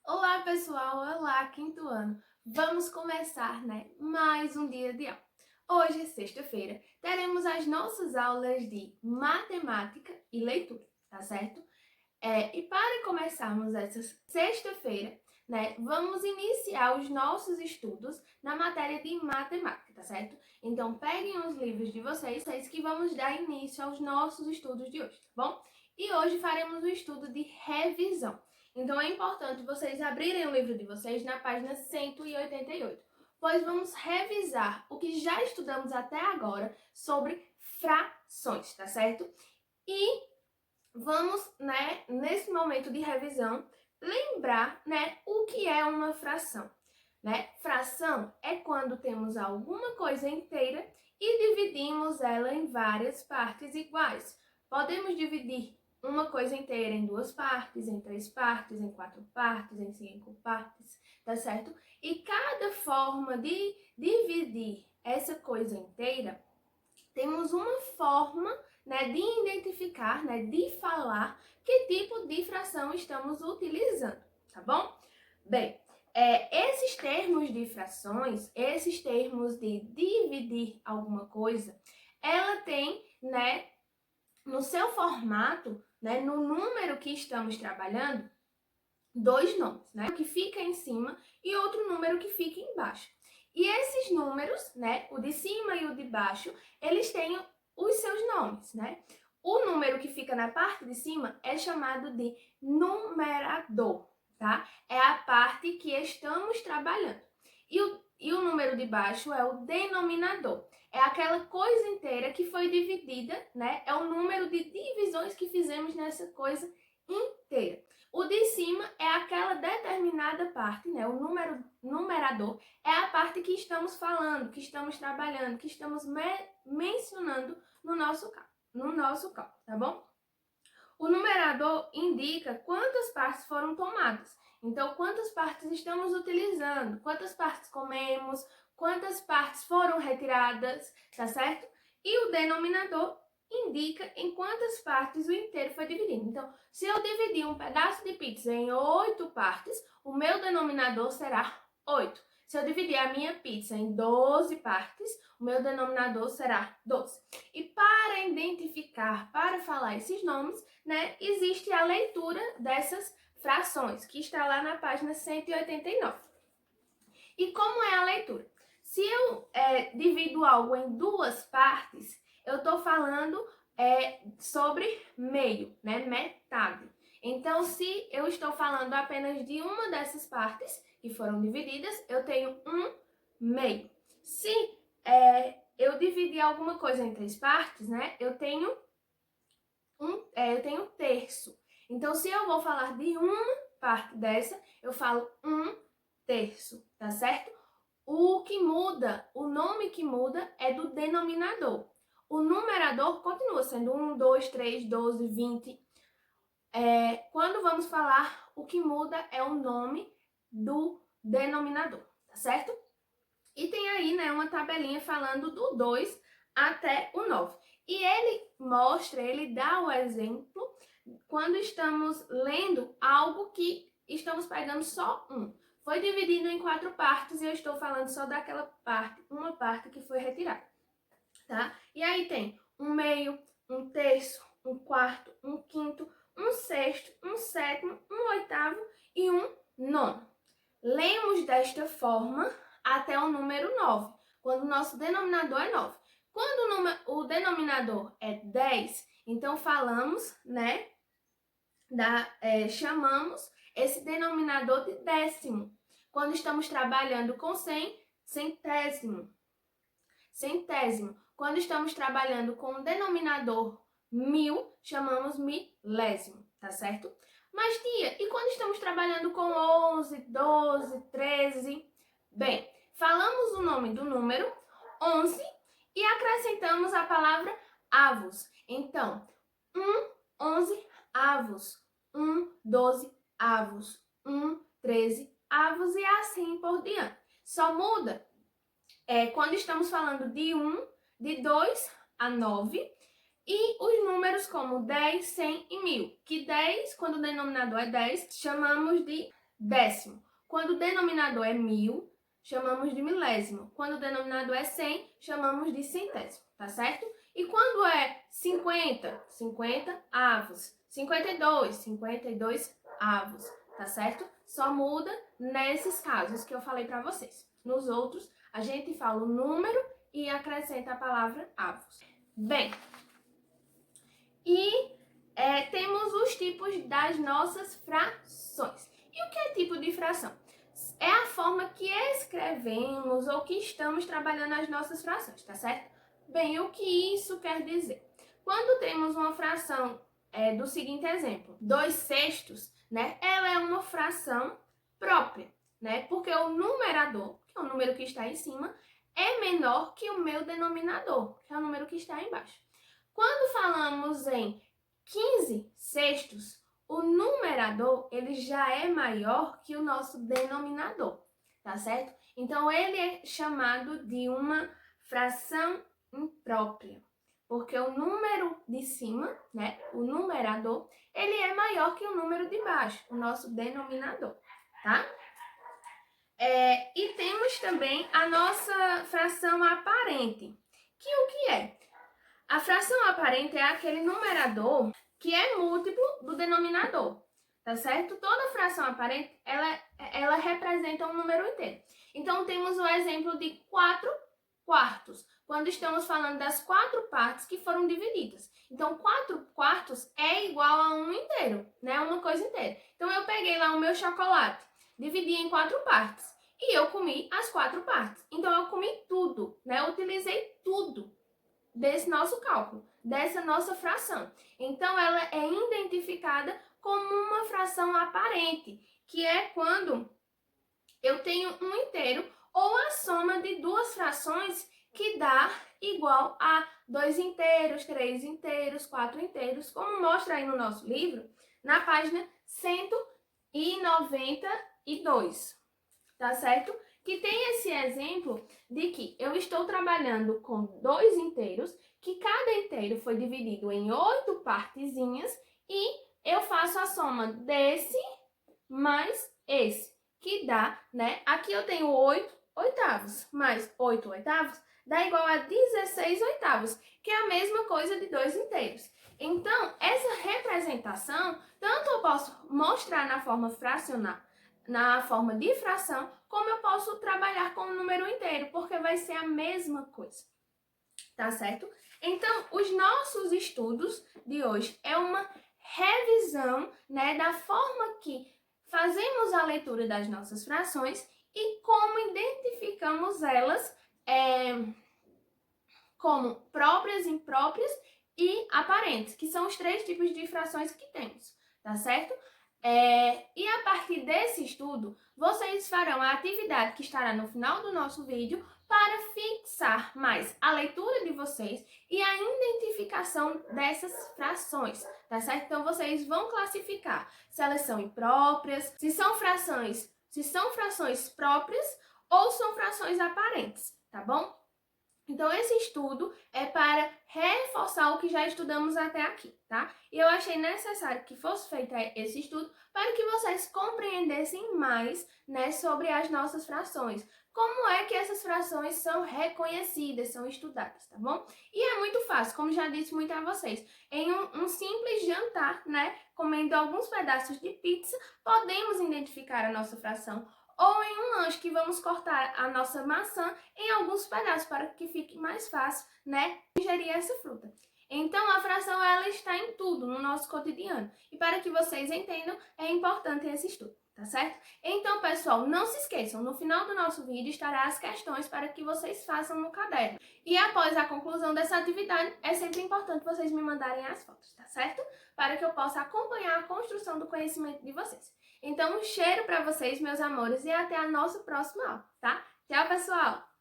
Olá, pessoal! Olá, quinto ano! Vamos começar, mais um dia de aula. Hoje é sexta-feira, teremos as nossas aulas de matemática e leitura, tá certo? E para começarmos essa sexta-feira, vamos iniciar os nossos estudos na matéria de matemática, tá certo? Então, peguem os livros de vocês que vamos dar início aos nossos estudos de hoje, tá bom? E hoje faremos o estudo de revisão. Então, é importante vocês abrirem o livro de vocês na página 188, pois vamos revisar o que já estudamos até agora sobre frações, tá certo? E vamos, nesse momento de revisão, lembrar, o que é uma fração. Fração é quando temos alguma coisa inteira e dividimos ela em várias partes iguais. Podemos dividir uma coisa inteira em duas partes, em três partes, em quatro partes, em cinco partes, tá certo? E cada forma de dividir essa coisa inteira, temos uma forma de identificar, de falar que tipo de fração estamos utilizando, tá bom? Bem, esses termos de frações, esses termos de dividir alguma coisa, ela tem, no seu formato, no número que estamos trabalhando, dois nomes, que fica em cima e outro número que fica embaixo. E esses números, o de cima e o de baixo, eles têm os seus nomes, O número que fica na parte de cima é chamado de numerador, tá? É a parte que estamos trabalhando. E o número de baixo é o denominador. É aquela coisa inteira que foi dividida, É o número de divisões que fizemos nessa coisa inteira. O de cima é aquela determinada parte, o numerador é a parte que estamos falando, que estamos trabalhando, que estamos mencionando no nosso cálculo, tá bom? O numerador indica quantas partes foram tomadas. Então, quantas partes estamos utilizando, quantas partes comemos, quantas partes foram retiradas, tá certo? E o denominador indica em quantas partes o inteiro foi dividido. Então, se eu dividir um pedaço de pizza em 8 partes, o meu denominador será 8. Se eu dividir a minha pizza em 12 partes, o meu denominador será 12. E para identificar, para falar esses nomes, existe a leitura dessas frações, que está lá na página 189. E como é a leitura? Se eu divido algo em duas partes, eu estou falando sobre meio, metade. Então, se eu estou falando apenas de uma dessas partes que foram divididas, eu tenho um meio. Se eu dividir alguma coisa em três partes, eu tenho um terço. Então, se eu vou falar de uma parte dessa, eu falo um terço, tá certo? O que muda, o nome que muda é do denominador. O numerador continua sendo 1, 2, 3, 12, 20. Quando vamos falar, o que muda é o nome do denominador, tá certo? E tem aí, uma tabelinha falando do 2 até o 9. E ele mostra, ele dá o exemplo quando estamos lendo algo que estamos pegando só um. Foi dividido em 4 partes e eu estou falando só daquela parte, uma parte que foi retirada, tá? E aí tem um meio, um terço, um quarto, um quinto, um sexto, um sétimo, um oitavo e um nono. Lemos desta forma até o número 9, quando o nosso denominador é 9. Quando o denominador é 10, então falamos, chamamos esse denominador de décimo. Quando estamos trabalhando com 100, centésimo. Centésimo. Quando estamos trabalhando com o denominador 1000, chamamos milésimo, tá certo? Mas, tia, e quando estamos trabalhando com 11, 12, 13? Bem, falamos o nome do número 11 e acrescentamos a palavra avos. Então, 11 avos, 12 avos, 13 avos e assim por diante. Só muda quando estamos falando de de 2 a 9 e os números como 10, 100 e 1000. Que 10, quando o denominador é 10, chamamos de décimo. Quando o denominador é 1000, chamamos de milésimo. Quando o denominador é 100, chamamos de centésimo, tá certo? E quando é 50, 50 avos. 52, 52 avos, tá certo? Só muda nesses casos que eu falei para vocês. Nos outros, a gente fala o número e acrescenta a palavra avos. Bem, e temos os tipos das nossas frações. E o que é tipo de fração? É a forma que escrevemos ou que estamos trabalhando as nossas frações, tá certo? Bem, o que isso quer dizer? Quando temos uma fração do seguinte exemplo, 2/6, né? Ela é uma fração própria, né? Porque o numerador, que é o número que está em cima, é menor que o meu denominador, que é o número que está embaixo. Quando falamos em 15/6, o numerador ele já é maior que o nosso denominador, tá certo? Então, ele é chamado de uma fração imprópria, porque o número de cima, né, o numerador, ele é maior que o número de baixo, o nosso denominador, tá? E temos também a nossa fração aparente, que o que é? A fração aparente é aquele numerador que é múltiplo do denominador, tá certo? Toda fração aparente, ela representa um número inteiro. Então, temos o exemplo de 4/4, quando estamos falando das 4 partes que foram divididas. Então, 4/4 é igual a 1 inteiro, né? Uma coisa inteira. Então, eu peguei lá o meu chocolate, dividi em 4 partes e eu comi as 4 partes. Então, eu comi tudo, né? Eu utilizei tudo desse nosso cálculo, dessa nossa fração. Então, ela é identificada como uma fração aparente, que é quando eu tenho um inteiro ou a soma de duas frações que dá igual a 2 inteiros, 3 inteiros, 4 inteiros, como mostra aí no nosso livro, na página 192, tá certo? Que tem esse exemplo de que eu estou trabalhando com 2 inteiros, que cada inteiro foi dividido em 8 partezinhas e eu faço a soma desse mais esse, que dá, né? Aqui eu tenho 8 oitavos, mais 8 oitavos, dá igual a 16 oitavos, que é a mesma coisa de 2 inteiros. Então, essa representação, tanto eu posso mostrar na forma fracional, na forma de fração, como eu posso trabalhar com o número inteiro, porque vai ser a mesma coisa, tá certo? Então, os nossos estudos de hoje é uma revisão, né, da forma que fazemos a leitura das nossas frações e como identificamos elas como próprias, impróprias e aparentes, que são os 3 tipos de frações que temos, tá certo? E a partir desse estudo, vocês farão a atividade que estará no final do nosso vídeo para fixar mais a leitura de vocês e a identificação dessas frações, tá certo? Então, vocês vão classificar se elas são impróprias, se são frações próprias ou são frações aparentes, tá bom? Então, esse estudo é para reforçar o que já estudamos até aqui, tá? E eu achei necessário que fosse feito esse estudo para que vocês compreendessem mais, né, sobre as nossas frações. Como é que essas frações são reconhecidas, são estudadas, tá bom? E é muito fácil, como já disse muito a vocês. Em um simples jantar, né, comendo alguns pedaços de pizza, podemos identificar a nossa fração. Ou em um lanche que vamos cortar a nossa maçã em alguns pedaços para que fique mais fácil, né, ingerir essa fruta. Então, a fração ela está em tudo no nosso cotidiano. E para que vocês entendam, é importante esse estudo, tá certo? Então, pessoal, não se esqueçam, no final do nosso vídeo estará as questões para que vocês façam no caderno. E após a conclusão dessa atividade, é sempre importante vocês me mandarem as fotos, tá certo? Para que eu possa acompanhar a construção do conhecimento de vocês. Então, um cheiro para vocês, meus amores, e até a nossa próxima aula, tá? Tchau, pessoal!